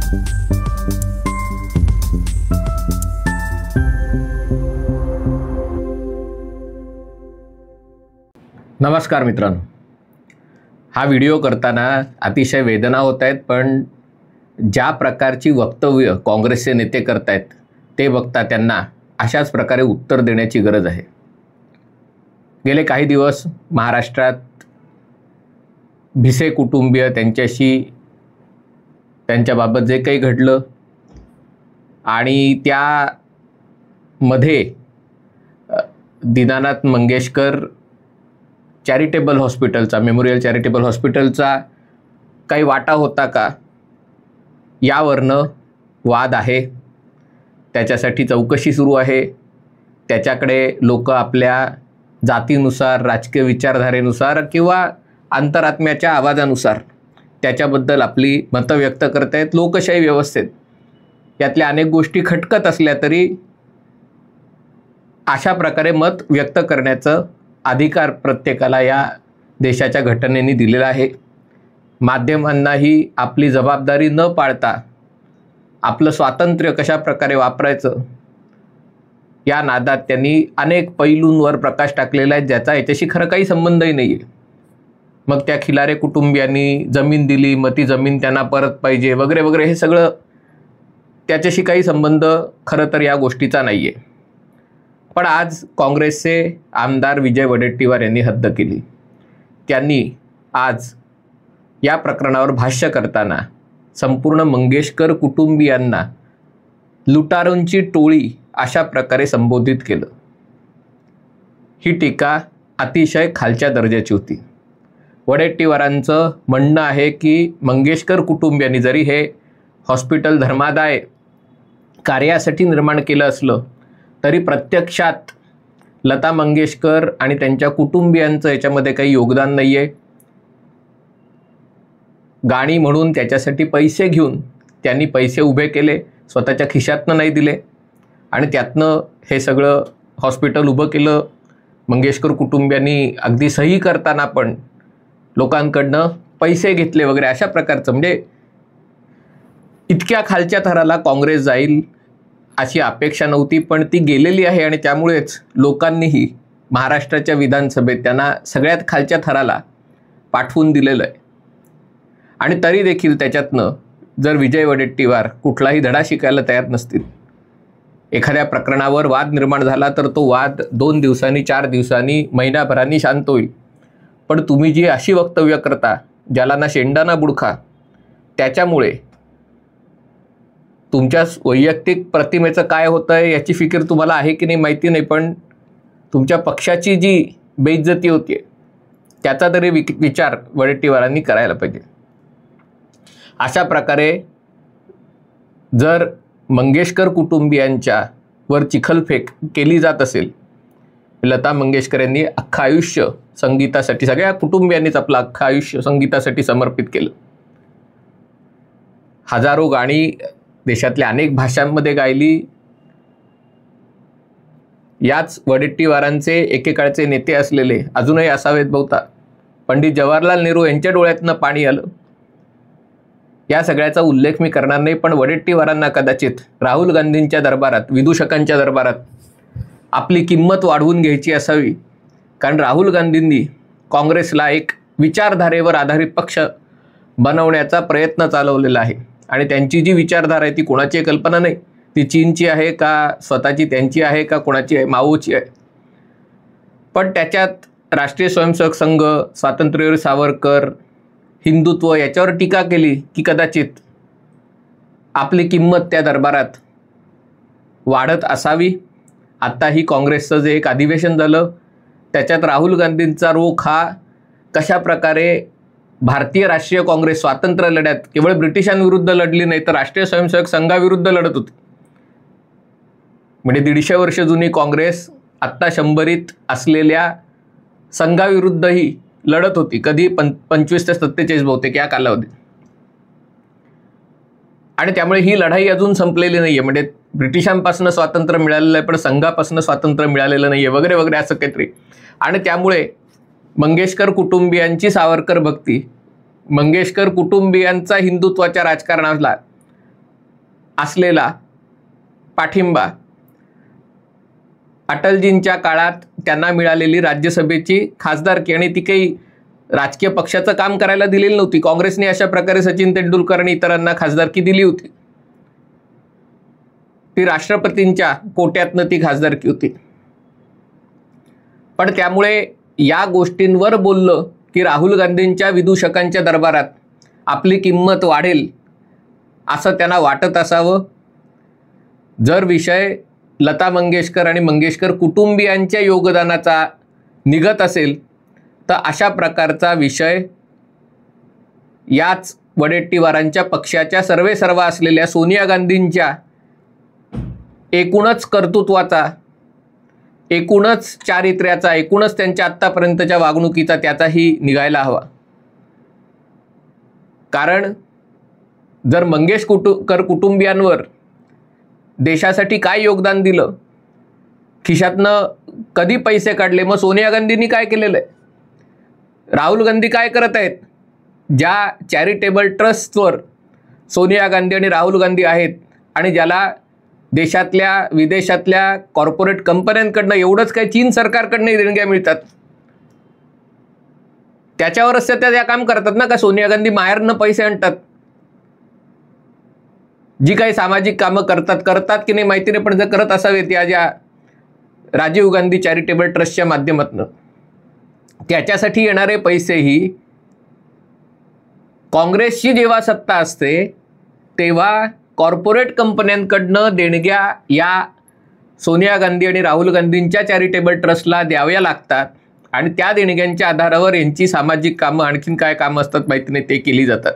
नमस्कार मित्रांनो, हा व्हिडिओ करताना अतिशय वेदना होत आहेत, पण ज्या प्रकारची वक्तव्य काँग्रेसचे नेते करतायत ते बघता त्यांना अशाच प्रकारे उत्तर देण्याची गरज आहे। गेले काही दिवस महाराष्ट्रात भिसे कुटुंबीय त्यांच्याशी त्यांच्याबाबत जे काही घडलं आणि त्यामध्ये दीनानाथ मंगेशकर चॅरिटेबल हॉस्पिटलचा, मेमोरियल चॅरिटेबल हॉस्पिटलचा काही वाटा होता का, यावरनं वाद आहे। त्याच्यासाठी चौकशी सुरू आहे। त्याच्याकडे लोक आपल्या जातीनुसार, राजकीय विचारधारेनुसार किंवा अंतरात्म्याच्या आवाजानुसार त्याच्याबद्दल आपली मतं व्यक्त करत आहेत। लोकशाही व्यवस्थेत यातल्या अनेक गोष्टी खटकत असल्या तरी अशा प्रकारे मत व्यक्त करण्याचं अधिकार प्रत्येकाला या देशाच्या घटनेने दिलेला आहे। माध्यमांनाही आपली जबाबदारी न पाळता आपलं स्वातंत्र्य कशा प्रकारे वापरायचं या नादात त्यांनी अनेक पैलूंवर प्रकाश टाकलेला आहे, ज्याचा याच्याशी खरं काही संबंधही नाही आहे। मग त्या खिलारे कुटुंबियांनी जमीन दिली, मग ती जमीन त्यांना परत पाहिजे वगैरे वगैरे, हे सगळं त्याच्याशी काही संबंध खरं तर या गोष्टीचा नाही आहे। पण आज काँग्रेसचे आमदार विजय वडेट्टीवार यांनी हद्द केली। त्यांनी आज या प्रकरणावर भाष्य करताना संपूर्ण मंगेशकर कुटुंबियांना लुटारूंची टोळी अशा प्रकारे संबोधित केलं। ही टीका अतिशय खालच्या दर्जाची होती। वडेट्टीवारांचं म्हणणं आहे की मंगेशकर कुटुंबियांनी जरी हे हॉस्पिटल धर्मादाय कार्यासाठी निर्माण केलं असलं तरी प्रत्यक्षात लता मंगेशकर आणि त्यांच्या कुटुंबियांचं याच्यामध्ये काही योगदान नाही आहे। गाणी म्हणून त्याच्यासाठी पैसे घेऊन त्यांनी पैसे उभे केले, स्वतःच्या खिशातनं नाही दिले आणि त्यातनं हे सगळं हॉस्पिटल उभं केलं। मंगेशकर कुटुंबियांनी अगदी सही करताना पण लोकांकडनं पैसे घेतले वगैरे, अशा प्रकारचं, म्हणजे इतक्या खालच्या थराला काँग्रेस जाईल अशी अपेक्षा नव्हती, पण ती गेलेली आहे आणि त्यामुळेच लोकांनीही महाराष्ट्राच्या विधानसभेत त्यांना सगळ्यात खालच्या थराला पाठवून दिलेलं आहे। आणि तरी देखील त्याच्यातनं जर विजय वडेट्टीवार कुठलाही धडा शिकायला तयार नसतील, एखाद्या प्रकरणावर वाद निर्माण झाला तर तो वाद 2 दिवसांनी, 4 दिवसांनी, महिनाभरांनी शांत होईल। पण तुम्ही जी अशी वक्तव्य करता ज्याला ना शेंडा ना बुडखा, त्याच्यामुळे तुमच्या वैयक्तिक प्रतिमेचं काय होतं आहे याची फिकीर तुम्हाला आहे की नाही माहिती नाही, पण तुमच्या पक्षाची जी बेइज्जती होती त्याचा तरी विचार वडेट्टीवारांनी करायला पाहिजे। अशा प्रकारे जर मंगेशकर कुटुंबियांच्या वर चिखलफेक केली जात असेल, लता मंगेशकर यांनी अख्खं आयुष्य संगीतासाठी, सगळ्या कुटुंबियांनीच आपलं अख्खं आयुष्य संगीतासाठी समर्पित केलं। हजारो गाणी देशातल्या अनेक भाषांमध्ये गायली। याच वडेट्टीवारांचे एकेकाळचे नेते असलेले अजूनही असावेत बहुता पंडित जवाहरलाल नेहरू यांच्या डोळ्यातनं पाणी आलं। या सगळ्याचा उल्लेख मी करणार नाही, पण वडेट्टीवारांना कदाचित राहुल गांधींच्या दरबारात, विदूषकांच्या दरबारात आपली किंमत वाढवून घ्यायची असावी, कारण राहुल गांधींनी काँग्रेसला एक विचारधारेवर आधारित पक्ष बनवण्याचा प्रयत्न चालवलेला आहे आणि त्यांची जी विचारधारा आहे ती कोणाची कल्पना नाही, ती चीनची आहे का, स्वतःची त्यांची आहे का, कोणाची आहे, माओची आहे। पण त्याच्यात राष्ट्रीय स्वयंसेवक संघ, स्वातंत्र्यवीर सावरकर, हिंदुत्व याच्यावर टीका केली की कदाचित आपली किंमत त्या दरबारात वाढत असावी। आत्ताही काँग्रेसचं जे एक अधिवेशन झालं त्याच्यात राहुल गांधींचा रोख हा कशा प्रकारे भारतीय राष्ट्रीय काँग्रेस स्वातंत्र्य लढ्यात केवळ ब्रिटिशांविरुद्ध लढली नाही तर राष्ट्रीय स्वयंसेवक संघाविरुद्ध लढत होती। म्हणजे 150 वर्ष जुनी काँग्रेस आत्ता 100रीत असलेल्या संघाविरुद्धही लढत होती, कधी 25 ते 47 बहुतेक या कालावधीत। आणि त्यामुळे ही लढाई अजून संपलेली नाही आहे, म्हणजे ब्रिटिशांपासून स्वातंत्र्य मिळालेलं आहे पण संघापासून स्वातंत्र्य मिळालेलं नाही आहे वगैरे वगैरे असं काहीतरी। आणि त्यामुळे मंगेशकर कुटुंबियांची सावरकर भक्ती, मंगेशकर कुटुंबियांचा हिंदुत्वाच्या राजकारणाला असलेला पाठिंबा, अटलजींच्या काळात त्यांना मिळालेली राज्यसभेची खासदारकी, आणि ती काही राजकीय पक्षाचं काम करायला दिलेली नव्हती. काँग्रेसने अशा प्रकारे सचिन तेंडुलकर आणि इतरांना खासदारकी दिली होती. ती राष्ट्रपतींच्या कोट्यातनं ती खासदारकी होती. पण त्यामुळे या गोष्टींवर बोललं की राहुल गांधींच्या विदूषकांच्या दरबारात आपली किंमत वाढेल असं त्यांना वाटत असावं. जर विषय लता मंगेशकर आणि मंगेशकर कुटुंबियांच्या योगदानाचा निघत असेल तर अशा प्रकारचा विषय याच वडेट्टीवारांच्या पक्षाच्या सर्वेसर्वा असलेल्या सोनिया गांधींच्या एकूणच कर्तृत्वाचा, एकूणच चारित्र्याचा, एकूणच त्यांच्या आत्तापर्यंतच्या वागणुकीचा त्याचाही निघायला हवा. कारण जर मंगेशकर कुटुंबियांवर देशासाठी काय योगदान दिलं, खिशातनं कधी पैसे काढले, मग सोनिया गांधींनी काय केलेलं आहे, राहुल गांधी काय करत आहेत, ज्या चॅरिटेबल ट्रस्टवर सोनिया गांधी आणि राहुल गांधी आहेत आणि ज्याला देशातल्या विदेशातल्या कॉर्पोरेट कंपन्यांकडनं एवढंच काय चीन सरकारकडनंही देणग्या मिळतात, त्याच्यावरच त्या काम करतात ना. का सोनिया गांधी माहेरनं पैसे आणतात, जी काही सामाजिक कामं करतात की नाही माहिती नाही, पण जर करत असावेत या ज्या राजीव गांधी चॅरिटेबल ट्रस्टच्या माध्यमातून, त्याच्यासाठी येणारे पैसेही काँग्रेसची जेव्हा सत्ता असते तेव्हा कॉर्पोरेट कंपन्यांकडनं देणग्या या सोनिया गांधी आणि राहुल गांधींच्या चॅरिटेबल ट्रस्टला द्याव्या लागतात, आणि त्या देणग्यांच्या आधारावर यांची सामाजिक कामं, आणखीन काय कामं असतात माहिती नाही, ते केली जातात.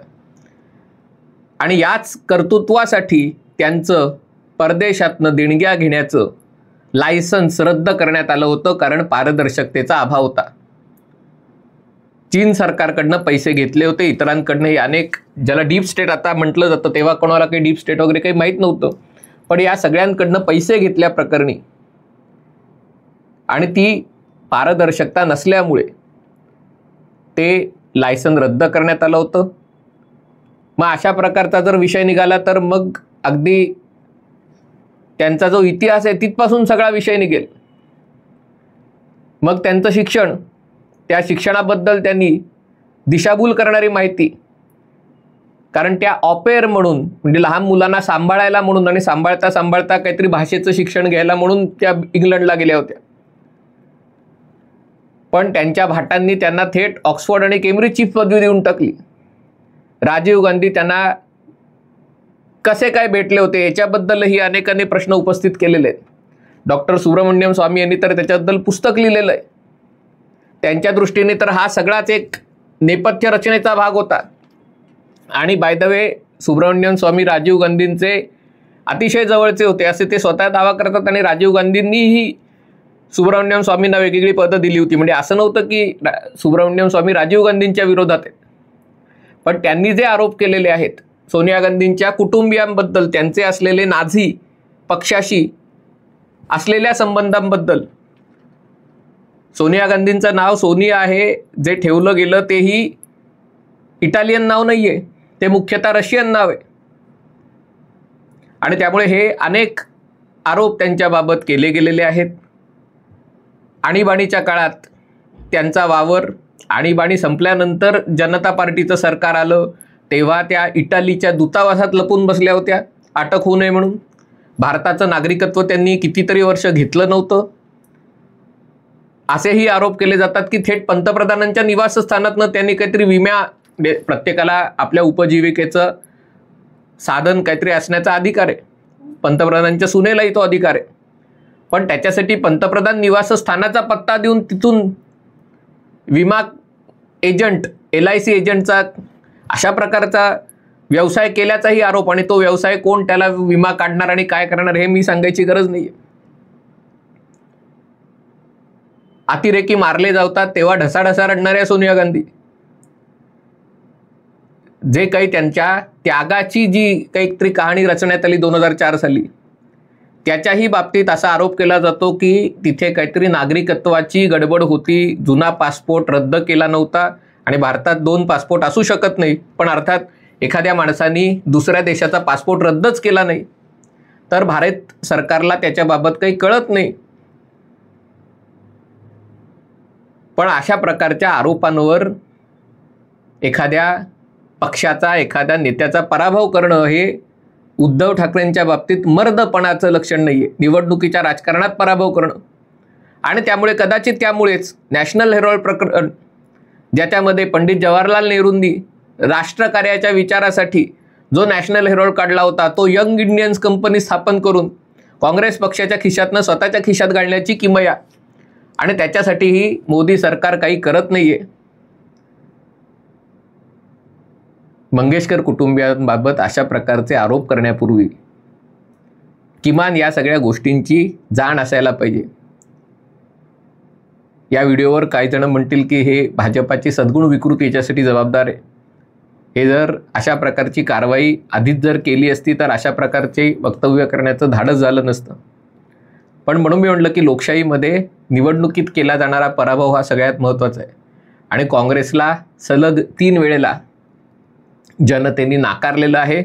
आणि याच कर्तृत्वासाठी त्यांचं परदेशातनं देणग्या घेण्याचं लायसन्स रद्द करण्यात आलं होतं, कारण पारदर्शकतेचा अभाव होता. चीन सरकारकडनं पैसे घेतले होते, इतरांकडनंही अनेक, ज्याला डीप स्टेट आता म्हटलं जातं, तेव्हा कोणाला काही डीप स्टेट वगैरे काही माहीत नव्हतं, पण या सगळ्यांकडनं पैसे घेतल्या प्रकरणी आणि ती पारदर्शकता नसल्यामुळे ते लायसन रद्द करण्यात आलं होतं. मग अशा प्रकारचा जर विषय निघाला तर मग अगदी त्यांचा जो इतिहास आहे तिथपासून सगळा विषय निघेल. मग त्यांचं शिक्षण, त्या शिक्षणाबद्दल त्यांनी दिशाभूल करणारी माहिती, कारण त्या ऑपेअर म्हणून, म्हणजे लहान मुलांना सांभाळायला म्हणून आणि सांभाळता सांभाळता काहीतरी भाषेचं शिक्षण घ्यायला म्हणून त्या इंग्लंडला गेल्या होत्या, पण त्यांच्या भाटांनी त्यांना थेट ऑक्सफोर्ड आणि केम्ब्रिजची पदवी देऊन टाकली. राजीव गांधी त्यांना कसे काय भेटले होते याच्याबद्दलही अनेकांनी प्रश्न उपस्थित केलेले आहेत. डॉक्टर सुब्रमण्यम स्वामी यांनी तर त्याच्याबद्दल पुस्तक लिहिलेलं आहे. त्यांच्या दृष्टीने तर हा सगळाच एक नेपथ्य रचनेचा भाग होता. आणि बाय द वे सुब्रमण्यम स्वामी राजीव गांधींचे अतिशय जवळचे होते असे ते स्वतः दावा करतात, आणि राजीव गांधींनीही सुब्रमण्यम स्वामींना वेगवेगळी पदं दिली होती. म्हणजे असं नव्हतं की सुब्रमण्यम स्वामी राजीव गांधींच्या विरोधात आहेत, पण त्यांनी जे आरोप केलेले आहेत सोनिया गांधींच्या कुटुंबियांबद्दल, त्यांचे असलेले नाझी पक्षाशी असलेल्या संबंधांबद्दल, सोनिया गांधींचं नाव सोनिया आहे, जे ठेवलं गेलं तेही इटालियन नाव नाही आहे, ते मुख्यतः रशियन नाव आहे. आणि त्यामुळे हे अनेक आरोप त्यांच्याबाबत केले गेलेले आहेत. आणीबाणीच्या काळात त्यांचा वावर, आणीबाणी संपल्यानंतर जनता पार्टीचं सरकार आलं तेव्हा त्या इटालीच्या दूतावासात लपून बसल्या होत्या अटक होऊ नये म्हणून. भारताचं नागरिकत्व त्यांनी कितीतरी वर्ष घेतलं नव्हतं, असेही आरोप केले जातात की थेट पंतप्रधानांच्या निवासस्थानातनं त्यांनी काहीतरी विमा, प्रत्येकाला आपल्या उपजीविकेचं साधन काहीतरी असण्याचा अधिकार आहे, पंतप्रधानांच्या सुनेलाही तो अधिकार आहे, पण त्याच्यासाठी पंतप्रधान निवासस्थानाचा पत्ता देऊन तिथून विमा एजंट, LIC एजंटचा अशा प्रकारचा व्यवसाय केल्याचाही आरोप. आणि तो व्यवसाय कोण, त्याला विमा काढणार आणि काय करणार हे मी सांगायची गरज नाही. अतिरेकी मारले जातात तेव्हा ढसाढसा रडणाऱ्या सोनिया गांधी, जे काही त्यांच्या त्यागाची जी काहीतरी कहाणी रचण्यात आली 2004 साली, त्याच्याही बाबतीत असा आरोप केला जातो की तिथे काहीतरी नागरिकत्वाची गडबड होती, जुना पासपोर्ट रद्द केला नव्हता, आणि भारतात 2 पासपोर्ट असू शकत नाही, पण अर्थात एखाद्या माणसाने दुसऱ्या देशाचा पासपोर्ट रद्दच केला नाही तर भारत सरकारला त्याच्याबाबत काही कळत नाही. पण अशा प्रकारच्या आरोपांवर एखाद्या पक्षाचा, एखाद्या नेत्याचा पराभव करणं हे उद्धव ठाकरेंच्या बाबतीत मर्दपणाचं लक्षण नाही आहे. निवडणुकीच्या राजकारणात पराभव करणं, आणि त्यामुळेच नॅशनल हेराल्ड प्रकरण, ज्याच्यामध्ये पंडित जवाहरलाल नेहरूंनी राष्ट्रकार्याच्या विचारासाठी जो नॅशनल हेराल्ड काढला होता, तो यंग इंडियन्स कंपनी स्थापन करून काँग्रेस पक्षाच्या खिशातनं स्वतःच्या खिशात घालण्याची किमया, आणि त्याच्यासाठीही मोदी सरकार काही करत नाहीये. मंगेशकर कुटुंबियांबाबत अशा प्रकारचे आरोप करण्यापूर्वी किमान या सगळ्या गोष्टींची जाण असायला पाहिजे. या व्हिडिओवर काही जण म्हणतील की हे भाजपाची सद्गुण विकृती याच्यासाठी जबाबदार आहे. हे जर अशा प्रकारची कारवाई आधीच जर केली असती तर अशा प्रकारचे वक्तव्य करण्याचं धाडस झालं नसतं. पण म्हणून मी म्हटलं की लोकशाहीमध्ये निवडणुकीत केला जाणारा पराभव हा सगळ्यात महत्त्वाचा आहे. आणि काँग्रेसला सलग 3 वेळेला जनतेने नाकारलेलं आहे.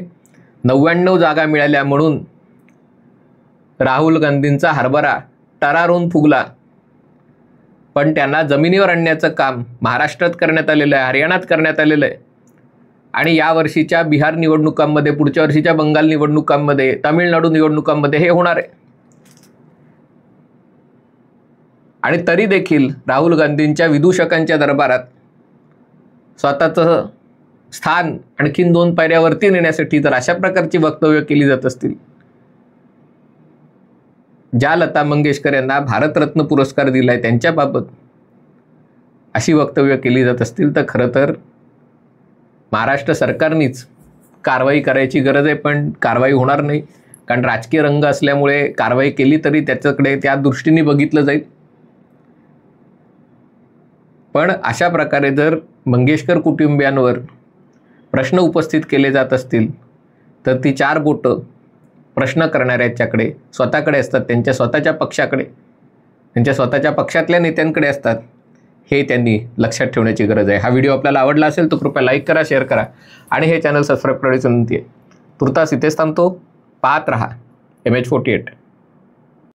99 जागा मिळाल्या म्हणून राहुल गांधींचा हरभरा टरारून फुगला, पण त्यांना जमिनीवर आणण्याचं काम महाराष्ट्रात करण्यात आलेलं आहे, हरियाणात करण्यात आलेलं आहे. आणि यावर्षीच्या बिहार निवडणुकांमध्ये, पुढच्या वर्षीच्या बंगाल निवडणुकांमध्ये, तामिळनाडू निवडणुकांमध्ये हे होणार आहे. आणि तरी देखील राहुल गांधींच्या विदूषकांच्या दरबारात स्वतःचं स्थान आणखीन 2 पायऱ्यावरती नेण्यासाठी जर अशा प्रकारची वक्तव्य केली जात असतील, ज्या लता मंगेशकर यांना भारतरत्न पुरस्कार दिलाय त्यांच्याबाबत अशी वक्तव्य केली जात असतील, तर खरं तर महाराष्ट्र सरकारनेच कारवाई करायची गरज आहे. पण कारवाई होणार नाही, कारण राजकीय रंग असल्यामुळे कारवाई केली तरी त्याच्याकडे त्या दृष्टीने बघितलं जाईल. पण अशा प्रकारे जर मंगेशकर कुटुंबियांवर प्रश्न उपस्थित केले जात असतील तर ती 4 बोटं प्रश्न करणाऱ्याच्याकडे स्वतःकडे असतात, त्यांच्या स्वतःच्या पक्षाकडे, त्यांच्या स्वतःच्या पक्षातल्या नेत्यांकडे असतात. हे त्यांनी लक्षात ठेवण्याची गरज आहे. हा व्हिडिओ आपल्याला आवडला असेल तर कृपया लाईक करा, शेअर करा आणि हे चॅनल सबस्क्राईब करण्याची विनंती आहे. तुर्तास इथेच थांबतो. पाहत रहा MH48.